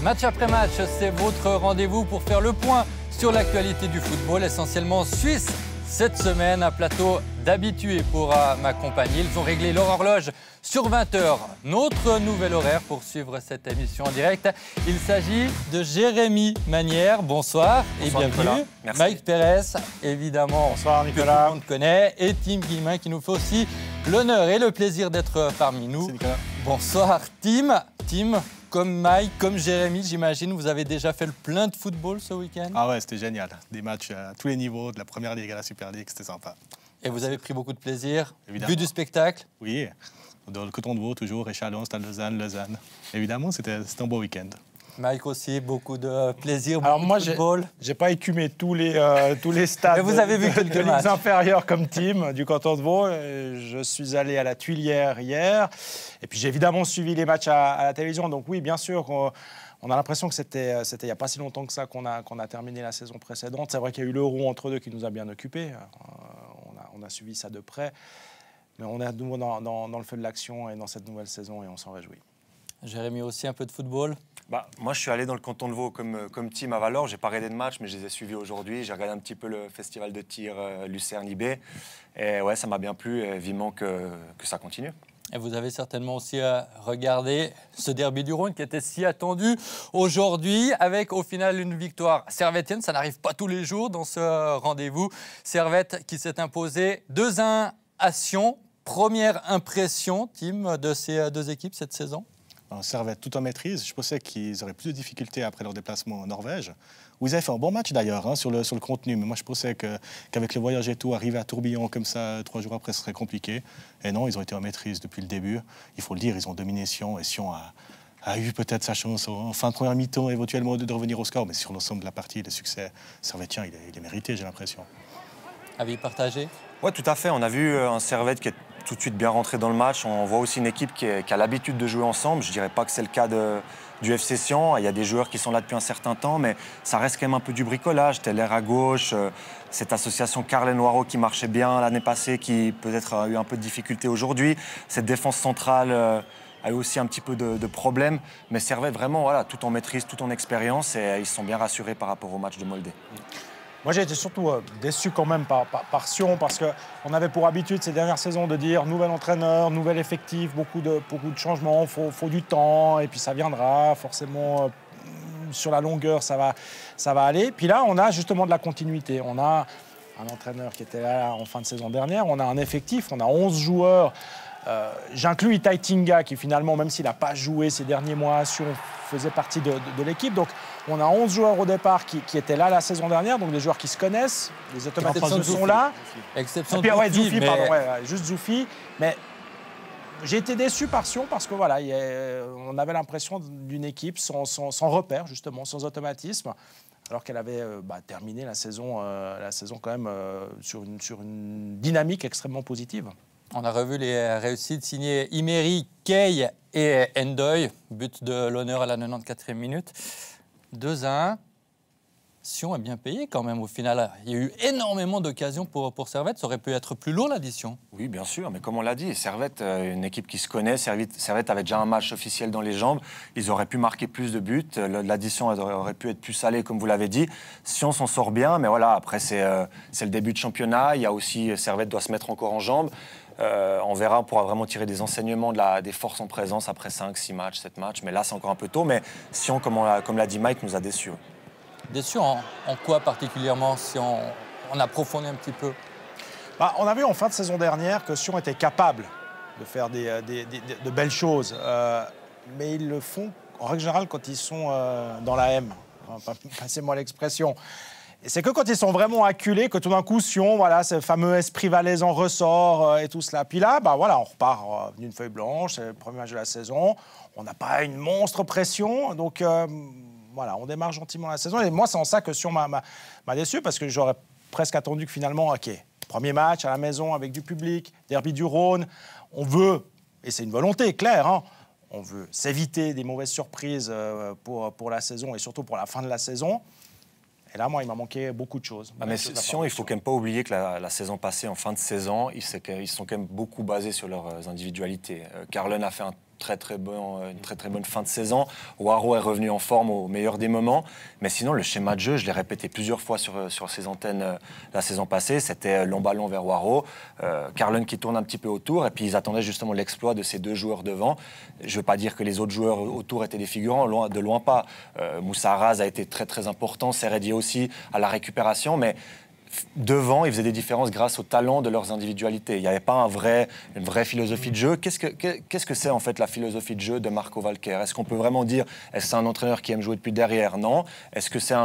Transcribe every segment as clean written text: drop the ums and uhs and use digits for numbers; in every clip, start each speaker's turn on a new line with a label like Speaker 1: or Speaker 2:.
Speaker 1: Match après match, c'est votre rendez-vous pour faire le point sur l'actualité du football, essentiellement suisse. Cette semaine, un plateau d'habitués pour m'accompagner. Ils ont réglé leur horloge sur 20h. Notre nouvel horaire pour suivre cette émission en direct. Il s'agit de Jérémy Manière. Bonsoir, et bienvenue. Mike Pérez, évidemment.
Speaker 2: Bonsoir Nicolas.
Speaker 1: Que tout le monde connaît. Et Tim Guillemin qui nous fait aussi l'honneur et le plaisir d'être parmi nous. Bonsoir Tim. Tim, comme Mike, comme Jérémy, j'imagine, vous avez déjà fait le plein de football ce week-end?
Speaker 2: Ah ouais, c'était génial. Des matchs à tous les niveaux, de la Première Ligue à la Super League, c'était sympa.
Speaker 1: Et vous avez pris beaucoup de plaisir?
Speaker 2: Évidemment.
Speaker 1: Vu du spectacle?
Speaker 2: Oui, dans le Coton de Vaud toujours, Échalon, Stade Lausanne. Évidemment, c'était un beau week-end.
Speaker 1: Mike aussi, beaucoup de plaisir,
Speaker 3: Alors
Speaker 1: beaucoup
Speaker 3: moi,
Speaker 1: de football.
Speaker 3: J'ai pas écumé tous les stades
Speaker 1: Mais vous avez vu quelques
Speaker 3: de
Speaker 1: matchs
Speaker 3: ligues inférieures comme team du canton de Vaud. Je suis allé à la Tuilière hier. Et puis j'ai évidemment suivi les matchs à la télévision. Donc oui, bien sûr, on a l'impression que c'était il n'y a pas si longtemps que ça qu'on a terminé la saison précédente. C'est vrai qu'il y a eu l'Euro entre deux qui nous a bien occupés. On a suivi ça de près. Mais on est à nouveau dans le feu de l'action et dans cette nouvelle saison et on s'en réjouit.
Speaker 1: Jérémy aussi, un peu de football?
Speaker 4: Moi, je suis allé dans le canton de Vaud comme team à Valor. J'ai pas regardé de match, mais je les ai suivis aujourd'hui. J'ai regardé un petit peu le festival de tir Lucerne-IB. Et ouais, ça m'a bien plu et vivement que ça continue.
Speaker 1: Et vous avez certainement aussi regardé ce derby du Rhône qui était si attendu aujourd'hui, avec au final une victoire servettienne. Ça n'arrive pas tous les jours dans ce rendez-vous. Servette qui s'est imposé 2-1 à Sion. Première impression, Tim, de ces deux équipes cette saison?
Speaker 2: Servette tout en maîtrise. Je pensais qu'ils auraient plus de difficultés après leur déplacement en Norvège, où ils avaient fait un bon match d'ailleurs sur le contenu. Mais moi, je pensais qu'avec le voyage et tout, arriver à Tourbillon comme ça 3 jours après, ce serait compliqué. Et non, ils ont été en maîtrise depuis le début. Il faut le dire, ils ont dominé Sion. Et Sion a eu peut-être sa chance en fin de première mi-temps, éventuellement, de revenir au score. Mais sur l'ensemble de la partie, le succès servettien, il est mérité, j'ai l'impression.
Speaker 1: Avis partagé?
Speaker 4: Oui, tout à fait. On a vu un Servette qui est tout de suite bien rentré dans le match. On voit aussi une équipe qui a l'habitude de jouer ensemble. Je ne dirais pas que c'est le cas du FC Sion. Il y a des joueurs qui sont là depuis un certain temps, mais ça reste quand même un peu du bricolage. Teller à gauche, cette association Carlet-Noiro qui marchait bien l'année passée, qui peut-être a eu un peu de difficulté aujourd'hui. Cette défense centrale a eu aussi un petit peu de problèmes. Mais Servette, vraiment, voilà, tout en maîtrise, tout en expérience. Et ils se sont bien rassurés par rapport au match de Moldé.
Speaker 3: Moi, j'ai été surtout déçu quand même par Sion parce qu'on avait pour habitude ces dernières saisons de dire nouvel entraîneur, nouvel effectif, beaucoup de changements, faut du temps et puis ça viendra forcément sur la longueur, ça va aller. Puis là, on a justement de la continuité. On a un entraîneur qui était là en fin de saison dernière, on a un effectif, on a 11 joueurs. J'inclus Itai Tinga qui finalement, même s'il n'a pas joué ces derniers mois, faisait partie de l'équipe. Donc on a 11 joueurs au départ qui étaient là la saison dernière, donc des joueurs qui se connaissent, les automatismes sont là.
Speaker 1: Exception
Speaker 3: de
Speaker 1: Zoufi,
Speaker 3: juste Zoufi. Mais j'ai été déçu par Sion parce que voilà, on avait l'impression d'une équipe sans repère, justement, sans automatisme. Alors qu'elle avait terminé la saison quand même sur une dynamique extrêmement positive.
Speaker 1: On a revu les réussites signées Imeri, Kay et Endoy. But de l'honneur à la 94e minute. 2-1. Sion est bien payé quand même au final. Il y a eu énormément d'occasions pour Servette. Ça aurait pu être plus lourd l'addition.
Speaker 4: Oui, bien sûr. Mais comme on l'a dit, Servette, une équipe qui se connaît. Servette avait déjà un match officiel dans les jambes. Ils auraient pu marquer plus de buts. L'addition aurait pu être plus salée, comme vous l'avez dit. Sion s'en sort bien. Mais voilà, après, c'est le début de championnat. Il y a aussi, Servette doit se mettre encore en jambes. On verra, on pourra vraiment tirer des enseignements des forces en présence après 5, 6 matchs, 7 matchs. Mais là, c'est encore un peu tôt. Mais Sion, comme l'a dit Mike, nous a déçus.
Speaker 1: Déçu en quoi particulièrement, si on approfondit un petit peu?
Speaker 3: On a vu en fin de saison dernière que Sion était capable de faire de belles choses. Mais ils le font, en règle générale, quand ils sont dans la M. Enfin, passez-moi l'expression. c'est que quand ils sont vraiment acculés que tout d'un coup, Sion, voilà, ce fameux esprit valaisan ressort et tout cela. Puis là, on repart d'une feuille blanche, c'est le premier match de la saison. On n'a pas une monstre pression, donc voilà, on démarre gentiment la saison. Et moi, c'est en ça que Sion m'a déçu, parce que j'aurais presque attendu que finalement, OK, premier match à la maison avec du public, derby du Rhône, on veut, et c'est une volonté claire, hein, on veut s'éviter des mauvaises surprises pour la saison et surtout pour la fin de la saison. Et là, moi, il m'a manqué beaucoup de choses.
Speaker 4: Mais Sion, il ne faut quand même pas oublier que la saison passée, en fin de saison, ils sont quand même beaucoup basés sur leurs individualités. Carlen a fait une très bonne fin de saison. Waro est revenu en forme au meilleur des moments. Mais sinon, le schéma de jeu, je l'ai répété plusieurs fois sur ces antennes la saison passée, c'était long ballon vers Waro, Carlen qui tourne un petit peu autour, et puis ils attendaient justement l'exploit de ces deux joueurs devant. Je ne veux pas dire que les autres joueurs autour étaient des figurants, de loin pas. Moussa Arraz a été très important, Seredi aussi à la récupération, mais devant, ils faisaient des différences grâce au talent de leurs individualités. Il n'y avait pas une vraie philosophie de jeu. Qu'est-ce que c'est en fait la philosophie de jeu de Marco Valquer? Est-ce qu'on peut vraiment dire, est-ce que c'est un entraîneur qui aime jouer depuis derrière? Non. Est-ce que c'est un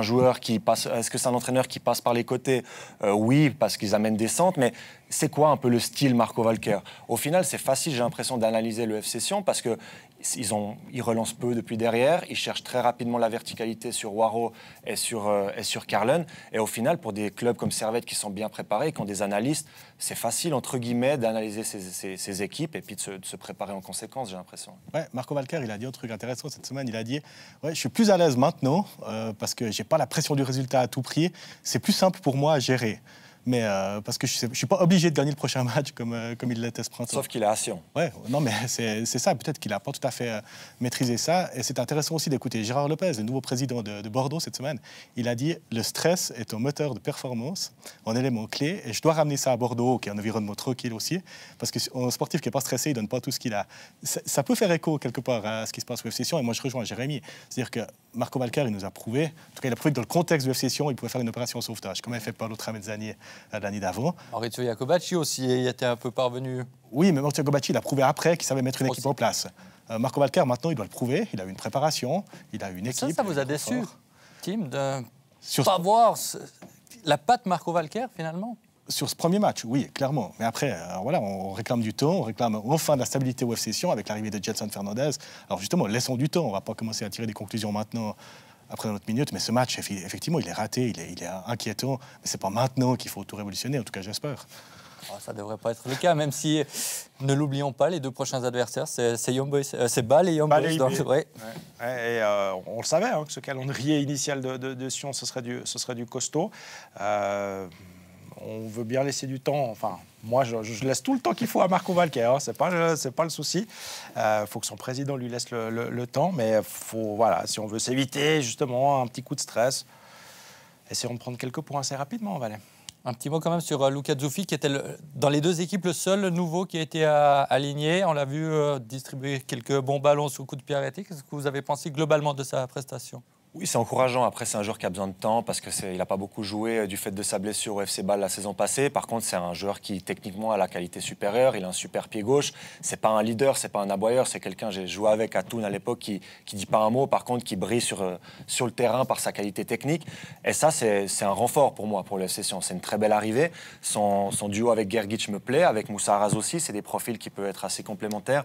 Speaker 4: entraîneur qui passe par les côtés? Oui, parce qu'ils amènent des centres, mais c'est quoi un peu le style Marco Valquer? Au final, c'est facile, j'ai l'impression, d'analyser le FC Sion, parce que ils relancent peu depuis derrière, ils cherchent très rapidement la verticalité sur Waro et sur Carlen. Et au final, pour des clubs comme Servette qui sont bien préparés, qui ont des analystes, c'est facile, entre guillemets, d'analyser ces équipes et puis de se préparer en conséquence, j'ai l'impression.
Speaker 2: Ouais, Marco Valquer, il a dit un truc intéressant cette semaine. Il a dit je suis plus à l'aise maintenant parce que je n'ai pas la pression du résultat à tout prix. C'est plus simple pour moi à gérer. Mais parce que je ne suis pas obligé de gagner le prochain match comme il l'était ce printemps.
Speaker 4: Sauf qu'il est à Sion.
Speaker 2: Ouais, non, mais c'est ça. Peut-être qu'il n'a pas tout à fait maîtrisé ça. Et c'est intéressant aussi d'écouter Gérard Lopez, le nouveau président de Bordeaux cette semaine. Il a dit le stress est un moteur de performance, un élément clé. Et je dois ramener ça à Bordeaux, qui est un environnement tranquille aussi. Parce qu'un sportif qui n'est pas stressé, il ne donne pas tout ce qu'il a. Ça peut faire écho quelque part à ce qui se passe au FC Sion. Et moi, je rejoins Jérémy. C'est-à-dire que Marco Valquer, il nous a prouvé, en tout cas, il a prouvé que dans le contexte du FC Sion, il pouvait faire une opération de sauvetage, comme il fait Paolo Tramezzani l'année d'avant.
Speaker 1: Maurizio Jacobacci aussi, il était un peu parvenu.
Speaker 2: Oui, mais Maurizio Jacobacci, il a prouvé après qu'il savait mettre une équipe en place. Marco Valquer, maintenant, il doit le prouver. Il a eu une préparation, il a eu une équipe.
Speaker 1: Ça vous a déçu, Tim, de ne pas voir la patte Marco Valquer, finalement?
Speaker 2: Sur ce premier match, oui, clairement. Mais après, voilà, on réclame du temps, on réclame enfin de la stabilité au FC Sion avec l'arrivée de Gelson Fernandez. Alors justement, laissons du temps, on ne va pas commencer à tirer des conclusions maintenant après notre minute, mais ce match, effectivement, il est raté, il est inquiétant, mais ce n'est pas maintenant qu'il faut tout révolutionner, en tout cas j'espère.
Speaker 1: Oh, ça ne devrait pas être le cas, même si, ne l'oublions pas, les deux prochains adversaires, c'est Young Boys, c'est Bâle et Young Boys. Donc, ouais.
Speaker 3: Et on le savait, que ce calendrier initial de Sion, ce serait du costaud. On veut bien laisser du temps. Enfin, moi, je laisse tout le temps qu'il faut à Marco Valquer. C'est pas le souci. Faut que son président lui laisse le temps. Mais voilà, si on veut s'éviter justement un petit coup de stress, essayons de prendre quelques points assez rapidement, Valais.
Speaker 1: Un petit mot quand même sur Luca Zuffi, qui était dans les deux équipes le seul nouveau qui a été aligné. On l'a vu distribuer quelques bons ballons sous coup de pied arrêté. Qu'est-ce que vous avez pensé globalement de sa prestation?
Speaker 4: Oui, c'est encourageant. Après, c'est un joueur qui a besoin de temps parce qu'il n'a pas beaucoup joué du fait de sa blessure au FC Bâle la saison passée. Par contre, c'est un joueur qui, techniquement, a la qualité supérieure. Il a un super pied gauche. C'est pas un leader, c'est pas un aboyeur. C'est quelqu'un, j'ai joué avec à Thun à l'époque, qui dit pas un mot, par contre, qui brille sur le terrain par sa qualité technique. Et ça, c'est un renfort pour moi, pour le FC Sion. C'est une très belle arrivée. Son duo avec Gergic me plaît. Avec Moussa Arraz aussi, c'est des profils qui peuvent être assez complémentaires.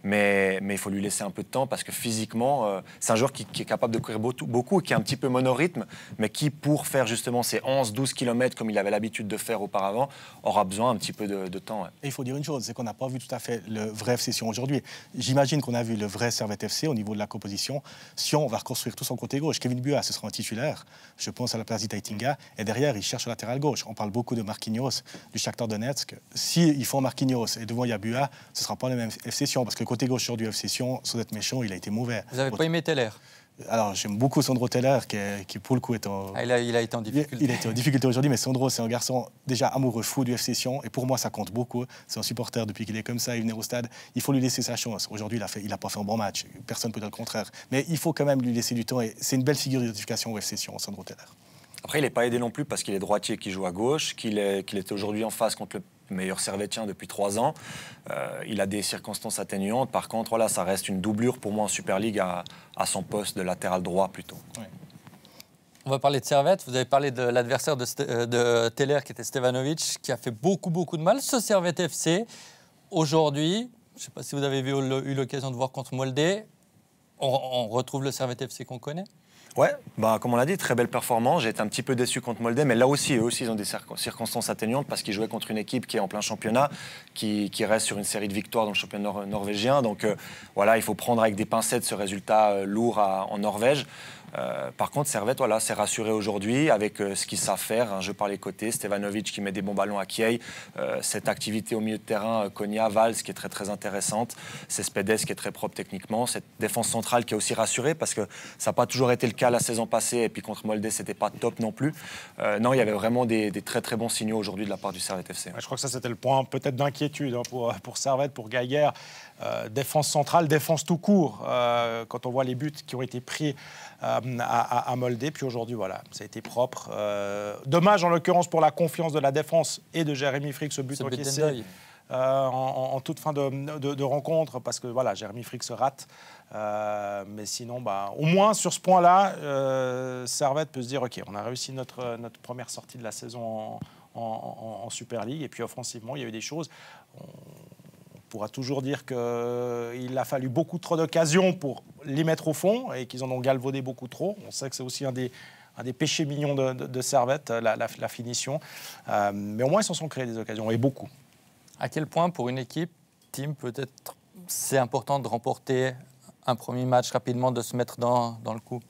Speaker 4: Mais il faut lui laisser un peu de temps parce que physiquement, c'est un joueur qui est capable de courir beaucoup, qui est un petit peu monorythme, mais qui, pour faire justement ces 11-12 km comme il avait l'habitude de faire auparavant, aura besoin un petit peu de temps. Ouais.
Speaker 2: Et il faut dire une chose, c'est qu'on n'a pas vu tout à fait le vrai FC Sion aujourd'hui. J'imagine qu'on a vu le vrai Servette FC au niveau de la composition. Sion va reconstruire tout son côté gauche. Kevin Buat, ce sera un titulaire, je pense à la place d'Itaitinga, et derrière, il cherche le latéral gauche. On parle beaucoup de Marquinhos, du Shakhtar Donetsk. S'ils font Marquinhos et devant il y a Buat, ce ne sera pas le même FC Sion, parce que le côté gauche sur du FC Sion, sans être méchant, il a été mauvais.
Speaker 1: Vous n'avez pas aimé Teller?
Speaker 2: Alors, j'aime beaucoup Sandro Teller, qui pour le coup est en...
Speaker 1: il a été en difficulté.
Speaker 2: Il a été en difficulté aujourd'hui, mais Sandro, c'est un garçon déjà amoureux, fou du FC Sion, et pour moi, ça compte beaucoup. C'est un supporter depuis qu'il est comme ça, il venait au stade. Il faut lui laisser sa chance. Aujourd'hui, il n'a pas fait un bon match. Personne ne peut dire le contraire. Mais il faut quand même lui laisser du temps, et c'est une belle figure d'identification au FC Sion, Sandro Teller.
Speaker 4: Après, il n'est pas aidé non plus parce qu'il est droitier qui joue à gauche, qu'il est aujourd'hui en face contre le meilleur servettien depuis 3 ans. Il a des circonstances atténuantes. Par contre, voilà, ça reste une doublure pour moi en Super League à son poste de latéral droit plutôt.
Speaker 2: Ouais.
Speaker 1: On va parler de Servette. Vous avez parlé de l'adversaire de Teller qui était Stevanovic, qui a fait beaucoup de mal. Ce Servette FC, aujourd'hui, je ne sais pas si vous avez eu l'occasion de voir contre Moldé, on retrouve le Servette FC qu'on connaît.
Speaker 4: Ouais, comme on l'a dit, très belle performance. J'ai été un petit peu déçu contre Moldé, mais là aussi, eux aussi, ils ont des circonstances atténuantes parce qu'ils jouaient contre une équipe qui est en plein championnat, qui reste sur une série de victoires dans le championnat norvégien. Donc voilà, il faut prendre avec des pincettes ce résultat lourd en Norvège. Par contre, Servette, voilà, s'est rassuré aujourd'hui avec ce qu'ils savent faire, un jeu par les côtés, Stevanovic qui met des bons ballons à Kiei, cette activité au milieu de terrain, Konya, Valls qui est très intéressante, Cespedes qui est très propre techniquement, cette défense centrale qui a aussi rassuré parce que ça n'a pas toujours été le cas la saison passée et puis contre Moldé, c'était pas top non plus. Non, il y avait vraiment des très bons signaux aujourd'hui de la part du Servette FC.
Speaker 3: Ouais, je crois que ça, c'était le point peut-être d'inquiétude pour Servette, pour Geiger. Défense centrale, défense tout court, quand on voit les buts qui ont été pris à Moldé. Puis aujourd'hui, voilà, ça a été propre. Dommage en l'occurrence pour la confiance de la défense et de Jérémy Frick, ce but encaissé en toute fin de rencontre, parce que voilà, Jérémy Frick se rate. Mais sinon, au moins sur ce point-là, Servette peut se dire ok, on a réussi notre première sortie de la saison en Super League. Et puis offensivement, il y a eu des choses. On pourra toujours dire qu'il a fallu beaucoup trop d'occasions pour les mettre au fond et qu'ils en ont galvaudé beaucoup trop. On sait que c'est aussi un des péchés mignons de Servette, la finition. Mais au moins, ils s'en sont créés des occasions, et beaucoup.
Speaker 1: À quel point, pour une équipe, Tim, peut-être, c'est important de remporter un premier match rapidement, de se mettre dans le coup?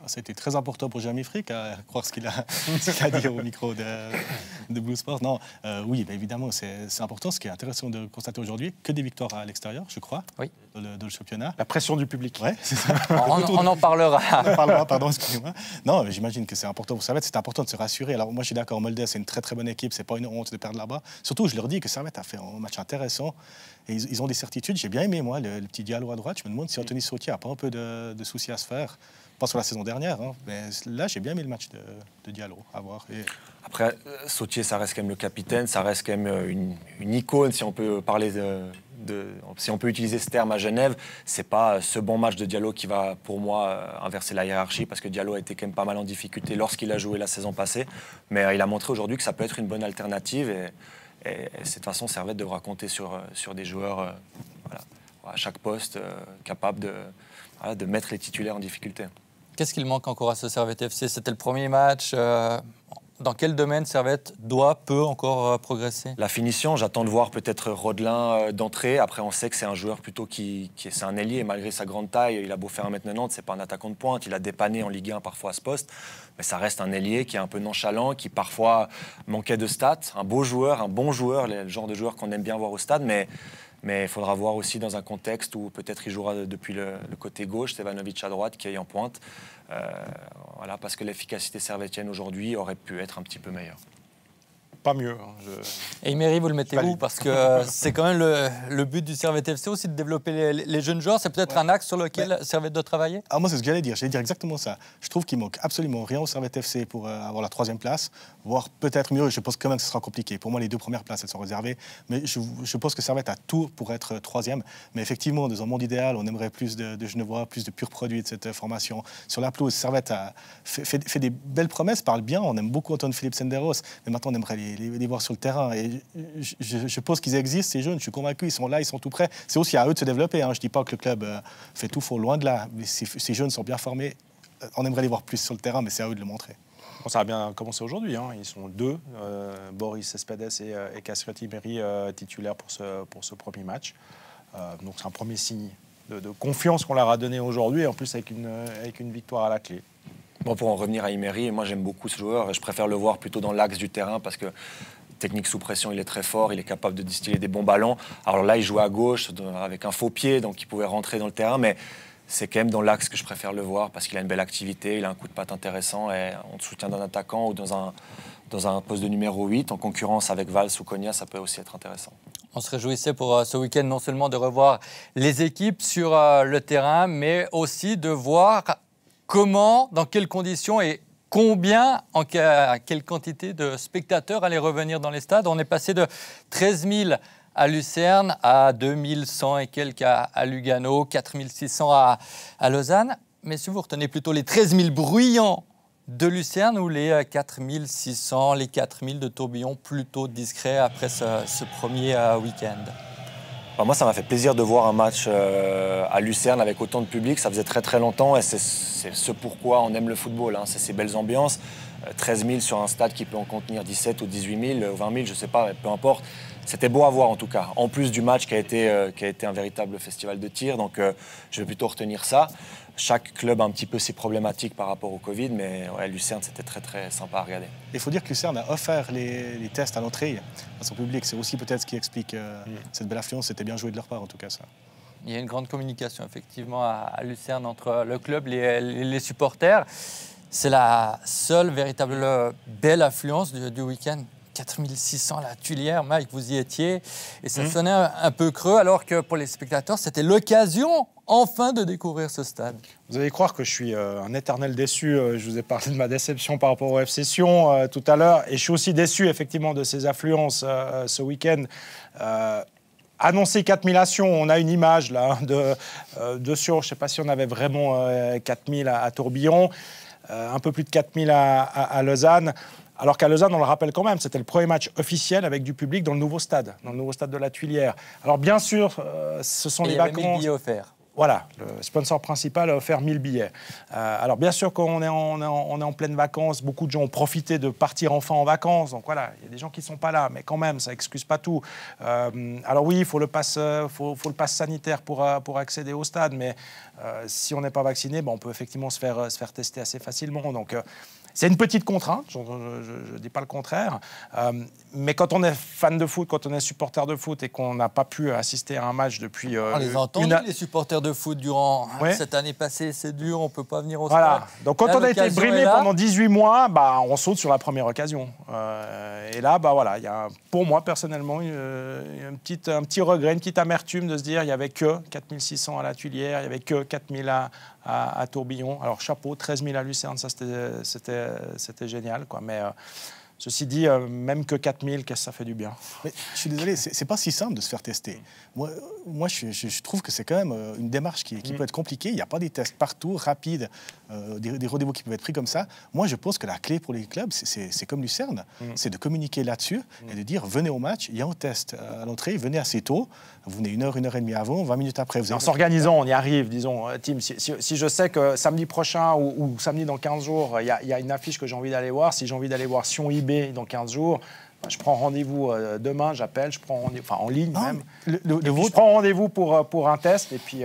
Speaker 2: Ça a été très important pour Jérémy Frick, à croire ce qu'il a dit au micro de Blue Sport. Non, oui, évidemment, c'est important. Ce qui est intéressant de constater aujourd'hui, que des victoires à l'extérieur, je crois,
Speaker 1: oui,
Speaker 2: dans le championnat.
Speaker 3: La pression du public.
Speaker 2: Oui, c'est ça.
Speaker 1: On en parlera.
Speaker 2: On en parlera, pardon, excusez-moi. Non, mais j'imagine que c'est important pour Servette. C'est important de se rassurer. Alors moi, je suis d'accord, Moldé, c'est une très bonne équipe. C'est pas une honte de perdre là-bas. Surtout, je leur dis que Servette a fait un match intéressant. Et ils ont des certitudes. J'ai bien aimé, moi, le petit Diallo à droite. Je me demande si Anthony Sautier n'a pas un peu de soucis à se faire. Pas sur la saison dernière, hein, mais là, j'ai bien aimé le match de Diallo à voir.
Speaker 4: Après, Sautier, ça reste quand même le capitaine, ça reste quand même une icône, si on peut parler si on peut utiliser ce terme à Genève. C'est pas ce bon match de Diallo qui va, pour moi, inverser la hiérarchie, parce que Diallo a été quand même pas mal en difficulté lorsqu'il a joué la saison passée. Mais il a montré aujourd'hui que ça peut être une bonne alternative. Et de toute façon, Servette devra compter sur des joueurs à chaque poste capables de mettre les titulaires en difficulté.
Speaker 1: Qu'est-ce qu'il manque encore à ce Servette FC? C'était le premier match. Dans quel domaine Servette peut encore progresser? La
Speaker 4: finition, j'attends de voir peut-être Rodelin d'entrée. Après, on sait que c'est un joueur plutôt c'est un ailier. Malgré sa grande taille, il a beau faire 1m90, c'est pas un attaquant de pointe. Il a dépanné en Ligue 1 parfois à ce poste. Mais ça reste un ailier qui est un peu nonchalant, qui parfois manquait de stats. Un beau joueur, un bon joueur, le genre de joueur qu'on aime bien voir au stade. Mais il faudra voir aussi dans un contexte où peut-être il jouera depuis le côté gauche, Stevanovic à droite, qui est en pointe. Voilà, parce que l'efficacité servettienne aujourd'hui aurait pu être un petit peu meilleure.
Speaker 3: Pas mieux.
Speaker 1: Et Emery, vous le mettez où? Parce que c'est quand même le but du Servette FC aussi, de développer les jeunes joueurs. C'est peut-être un axe sur lequel Servette doit travailler?
Speaker 2: Moi, c'est ce que j'allais dire. J'allais dire exactement ça. Je trouve qu'il manque absolument rien au Servette FC pour avoir la 3e place, voire peut-être mieux. Je pense quand même que ce sera compliqué. Pour moi, les 2 premières places, elles sont réservées. Mais je pense que Servette a tout pour être 3e. Mais effectivement, dans un monde idéal, on aimerait plus de Genevois, plus de purs produits de cette formation. Sur la pelouse, Servette a fait des belles promesses, parle bien. On aime beaucoup Antoine Philippe Senderos. Mais maintenant, on aimerait les voir sur le terrain. Et je pense qu'ils existent, ces jeunes. Je suis convaincu, ils sont là, ils sont tout prêts. C'est aussi à eux de se développer. Je ne dis pas que le club fait tout faux, loin de là. Ces jeunes sont bien formés. On aimerait les voir plus sur le terrain, mais c'est à eux de le montrer.
Speaker 3: Bon, ça a bien commencé aujourd'hui. Ils sont 2, Boris Cespedes et Castriotti Méry titulaires pour ce premier match. Donc c'est un premier signe de confiance qu'on leur a donné aujourd'hui, en plus avec une victoire à la clé.
Speaker 4: Bon, pour en revenir à Emery, moi j'aime beaucoup ce joueur. Je préfère le voir plutôt dans l'axe du terrain parce que technique sous pression, il est très fort, il est capable de distiller des bons ballons. Alors là, il joue à gauche avec un faux pied, donc il pouvait rentrer dans le terrain, mais c'est quand même dans l'axe que je préfère le voir parce qu'il a une belle activité, il a un coup de patte intéressant et on soutient d'un attaquant ou dans un poste de numéro 8, en concurrence avec Valls ou Konya, ça peut aussi être intéressant.
Speaker 1: On se réjouissait pour ce week-end non seulement de revoir les équipes sur le terrain, mais aussi de voir comment, dans quelles conditions et combien, à quelle quantité de spectateurs allaient revenir dans les stades. On est passé de 13 000 à Lucerne à 2100 et quelques à Lugano, 4600 à Lausanne. Mais si vous retenez plutôt les 13 000 bruyants de Lucerne ou les 4600, les 4000 de Tourbillon plutôt discrets après ce premier week-end?
Speaker 4: Moi, ça m'a fait plaisir de voir un match à Lucerne avec autant de public. Ça faisait très très longtemps et c'est ce pourquoi on aime le football. C'est ces belles ambiances. 13 000 sur un stade qui peut en contenir 17 ou 18 000, 20 000, je ne sais pas, peu importe. C'était beau à voir en tout cas, en plus du match qui a été un véritable festival de tir. Donc je vais plutôt retenir ça. Chaque club a un petit peu ses problématiques par rapport au Covid, mais ouais, Lucerne, c'était très très sympa à regarder.
Speaker 2: Il faut dire que Lucerne a offert les tests à l'entrée à son public. C'est aussi peut-être ce qui explique cette belle affluence. C'était bien joué de leur part en tout cas ça.
Speaker 1: Il y a une grande communication effectivement à Lucerne entre le club et les supporters. C'est la seule véritable belle affluence du week-end. 4600 à la Tuilière, Mike, vous y étiez, et ça sonnait un peu creux, alors que pour les spectateurs, c'était l'occasion enfin de découvrir ce stade.
Speaker 3: Vous allez croire que je suis un éternel déçu. Je vous ai parlé de ma déception par rapport au FC Sion tout à l'heure, et je suis aussi déçu effectivement de ces affluences ce week-end. Annoncé 4000 à Sion, on a une image là de Sion. Je ne sais pas si on avait vraiment 4000 à Tourbillon, un peu plus de 4000 à Lausanne. Alors qu'à Lausanne, on le rappelle quand même, c'était le premier match officiel avec du public dans le nouveau stade de la Tuilière. Alors bien sûr, ce sont les vacances.
Speaker 1: Il y avait 1000 billets offerts.
Speaker 3: Voilà, le sponsor principal a offert 1000 billets. Alors bien sûr qu'on est en pleine vacances, beaucoup de gens ont profité de partir enfin en vacances, donc voilà, il y a des gens qui ne sont pas là, mais quand même, ça n'excuse pas tout. Alors oui, il faut le pass sanitaire pour accéder au stade, mais si on n'est pas vacciné, on peut effectivement se faire tester assez facilement. Donc c'est une petite contrainte, je ne dis pas le contraire, mais quand on est fan de foot, quand on est supporter de foot et qu'on n'a pas pu assister à un match depuis...
Speaker 1: on les a entendus, les supporters de foot, durant cette année passée, c'est dur, on ne peut pas venir au stade.
Speaker 3: Donc quand on a été brimé pendant 18 mois, on saute sur la première occasion. Et là, voilà, il y a pour moi, personnellement, un petit regret, une petite amertume de se dire qu'il n'y avait que 4600 à la Tuilière, il n'y avait que 4000 à Tourbillon. Alors chapeau, 13 000 à Lucerne, ça c'était génial, quoi. Mais ceci dit, même que 4000, qu'est-ce que ça fait du bien.
Speaker 2: Mais, je suis désolé, c'est pas si simple de se faire tester. Moi je trouve que c'est quand même une démarche qui peut être compliquée. Il n'y a pas des tests partout, rapides, des rendez-vous qui peuvent être pris comme ça. Moi, je pense que la clé pour les clubs, c'est comme Lucerne, c'est de communiquer là-dessus et de dire, venez au match, il y a un test à l'entrée, venez assez tôt, vous venez 1 heure et demie avant, 20 minutes après.
Speaker 3: En s'organisant, on y arrive, disons, Tim. Si je sais que samedi prochain ou samedi dans 15 jours, il y a une affiche que j'ai envie d'aller voir, si j'ai envie d'aller voir Sion-IB dans 15 jours, je prends rendez-vous demain, j'appelle, je prends rendez-vous, en ligne même. Je prends rendez-vous pour un test et puis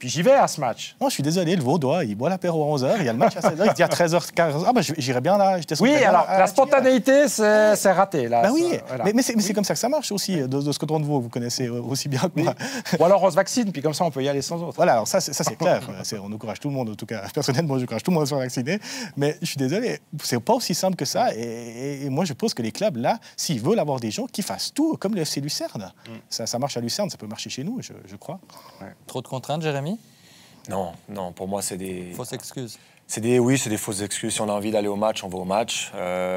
Speaker 3: j'y vais à ce match.
Speaker 2: Non, je suis désolé, le Vaudois, il boit l'apéro à 11h, il y a le match à 16h, il dit à 13h15. Ah j'irai bien là.
Speaker 3: Oui, alors la spontanéité, c'est raté. Là,
Speaker 2: oui, voilà. mais c'est comme ça que ça marche aussi, de ce côté de vous connaissez aussi bien que moi.
Speaker 3: Ou alors on se vaccine, puis comme ça on peut y aller sans autre.
Speaker 2: Voilà, alors ça c'est clair. On encourage tout le monde, en tout cas. Personnellement, j'encourage tout le monde à se faire vacciner. Mais je suis désolé, c'est pas aussi simple que ça. Et moi, je pense que les clubs, là, s'ils veulent avoir des gens qui fassent tout, comme le FC Lucerne. Ça marche à Lucerne, ça peut marcher chez nous, je crois.
Speaker 1: Ouais. Trop de contraintes, Jérémy?
Speaker 4: Non, pour moi, c'est des...
Speaker 1: Fausses excuses.
Speaker 4: C'est des fausses excuses. Si on a envie d'aller au match, on va au match.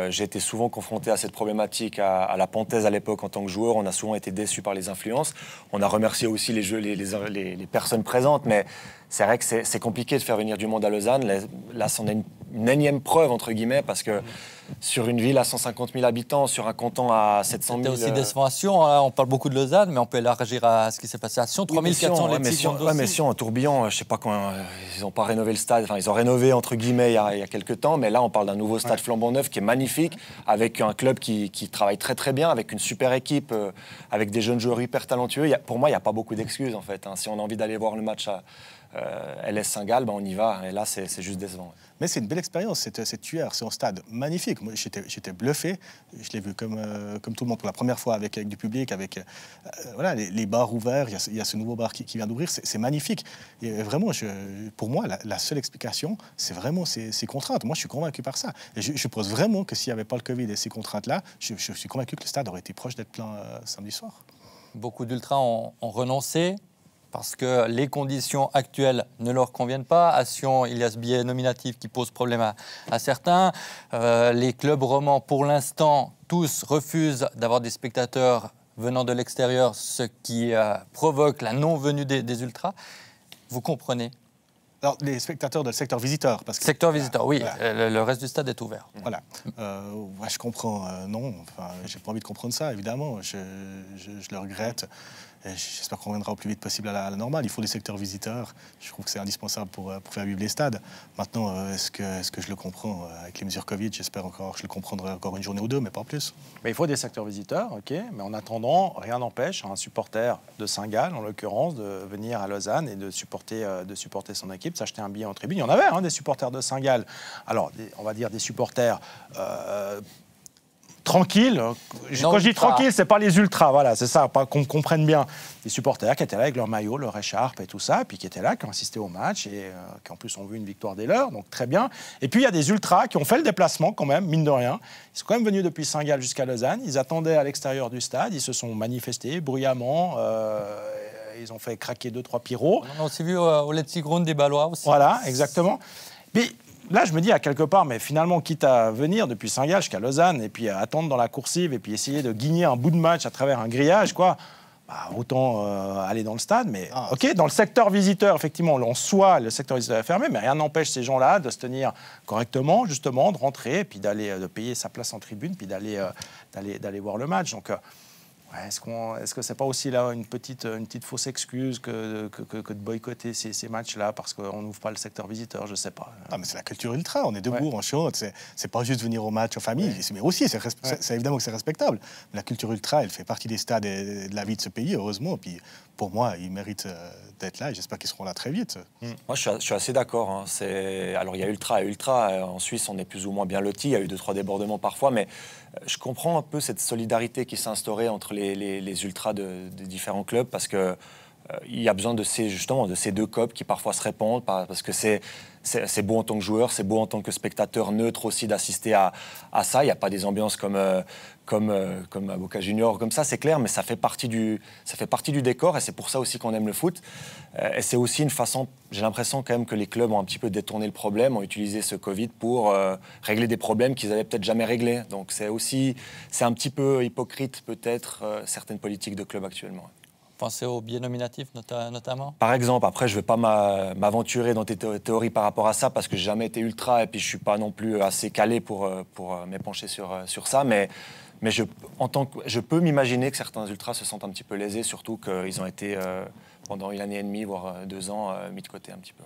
Speaker 4: J'ai été souvent confronté à cette problématique à la Pontaise à l'époque en tant que joueur. On a souvent été déçus par les influences. On a remercié aussi les personnes présentes, mais c'est vrai que c'est compliqué de faire venir du monde à Lausanne. Là, c'en est une énième preuve, entre guillemets, parce que sur une ville à 150 000 habitants, sur un canton à 700 000...
Speaker 1: C'était aussi décevant à Sion. On parle beaucoup de Lausanne, mais on peut élargir à ce qui s'est passé à Sion. 3400
Speaker 4: mais Sion, en Tourbillon, je ne sais pas quand... Ils n'ont pas rénové le stade. Enfin, ils ont rénové, entre guillemets, il y a quelques temps. Mais là, on parle d'un nouveau stade flambant neuf qui est magnifique, avec un club qui travaille très, très bien, avec une super équipe, avec des jeunes joueurs hyper talentueux. Pour moi, il n'y a pas beaucoup d'excuses, en fait. Si on a envie d'aller voir le match à LS Saint-Gall, on y va. Et là, c'est juste décevant.
Speaker 2: Mais c'est une belle expérience, cette Tuilière. C'est un stade magnifique. Moi, j'étais bluffé. Je l'ai vu comme tout le monde pour la première fois avec du public, avec les bars ouverts. Il y a ce nouveau bar qui vient d'ouvrir. C'est magnifique. Et vraiment, pour moi, la seule explication, c'est vraiment ces contraintes. Moi, je suis convaincu par ça. Et je pense vraiment que s'il n'y avait pas le Covid et ces contraintes-là, je suis convaincu que le stade aurait été proche d'être plein samedi soir.
Speaker 1: Beaucoup d'ultras ont renoncé parce que les conditions actuelles ne leur conviennent pas. À Sion, il y a ce biais nominatif qui pose problème à certains. Les clubs romans, pour l'instant, tous refusent d'avoir des spectateurs venant de l'extérieur, ce qui provoque la non-venue des ultras. Vous comprenez
Speaker 2: Alors, les spectateurs du secteur visiteur. Parce que,
Speaker 1: secteur visiteur, oui.
Speaker 2: Voilà.
Speaker 1: Le reste du stade est ouvert.
Speaker 2: Voilà. Ouais, je comprends. Non, enfin, j'ai pas envie de comprendre ça, évidemment. Je le regrette. J'espère qu'on reviendra au plus vite possible à la normale. Il faut des secteurs visiteurs. Je trouve que c'est indispensable pour faire vivre les stades. Maintenant, est-ce que je le comprends avec les mesures Covid? J'espère encore que je le comprendrai encore une journée ou deux, mais pas plus.
Speaker 3: Mais il faut des secteurs visiteurs, ok. Mais en attendant, rien n'empêche un supporter de Saint-Gall, en l'occurrence, de venir à Lausanne et de supporter son équipe, s'acheter un billet en tribune. Il y en avait des supporters de Saint-Gall. Alors, on va dire des supporters tranquilles. Quand je dis tranquille, c'est pas les ultras, voilà, c'est ça, pas qu'on comprenne bien. Des supporters qui étaient là avec leur maillot, leur écharpe et tout ça, puis qui étaient là, qui ont assisté au match et qui en plus ont vu une victoire des leurs, donc très bien. Et puis il y a des ultras qui ont fait le déplacement quand même, mine de rien. Ils sont quand même venus depuis Saint-Gall jusqu'à Lausanne. Ils attendaient à l'extérieur du stade, ils se sont manifestés bruyamment. Ils ont fait craquer 2-3 pyros.
Speaker 1: On a aussi vu au Let's Ground des Ballois aussi.
Speaker 3: Voilà, exactement. Mais là, je me dis à quelque part, mais finalement, quitte à venir depuis Saint-Gall jusqu'à Lausanne et puis à attendre dans la coursive et puis essayer de guigner un bout de match à travers un grillage, quoi, bah, autant aller dans le stade. Mais ok, dans le secteur visiteur, effectivement, en soi, le secteur visiteur est fermé, mais rien n'empêche ces gens-là de se tenir correctement, justement, de rentrer et puis de payer sa place en tribune, puis d'aller voir le match. Donc, est-ce que c'est pas aussi là une petite fausse excuse que de boycotter ces matchs-là parce qu'on n'ouvre pas le secteur visiteur? Je sais pas.
Speaker 2: Ah, mais c'est la culture ultra. On est debout, on chante. C'est pas juste venir au match en famille. Ouais. Mais aussi, c'est évidemment que c'est respectable. Mais la culture ultra, elle fait partie des stades et de la vie de ce pays, heureusement. Puis pour moi, ils méritent d'être là et j'espère qu'ils seront là très vite.
Speaker 4: Moi, je suis assez d'accord. Hein. Alors, il y a ultra et ultra. En Suisse, on est plus ou moins bien lotis. Il y a eu 2-3 débordements parfois, mais je comprends un peu cette solidarité qui s'est instaurée entre les ultras des différents clubs parce que il y a besoin de ces deux copes qui parfois se répondent parce que c'est beau en tant que joueur, c'est beau en tant que spectateur neutre aussi d'assister à ça. Il n'y a pas des ambiances comme à Boca Junior, comme ça, c'est clair, mais ça fait partie du décor et c'est pour ça aussi qu'on aime le foot. Et c'est aussi une façon, j'ai l'impression quand même que les clubs ont un petit peu détourné le problème, ont utilisé ce Covid pour régler des problèmes qu'ils n'avaient peut-être jamais réglés. Donc c'est un petit peu hypocrite peut-être certaines politiques de clubs actuellement.
Speaker 1: Pensez aux biais nominatifs notamment?
Speaker 4: Par exemple, après, je ne vais pas m'aventurer dans tes théories par rapport à ça parce que je n'ai jamais été ultra et puis je ne suis pas non plus assez calé pour m'épancher sur ça. Mais je peux m'imaginer que certains ultras se sentent un petit peu lésés, surtout qu'ils ont été pendant 1 année et demie, voire 2 ans, mis de côté un petit peu.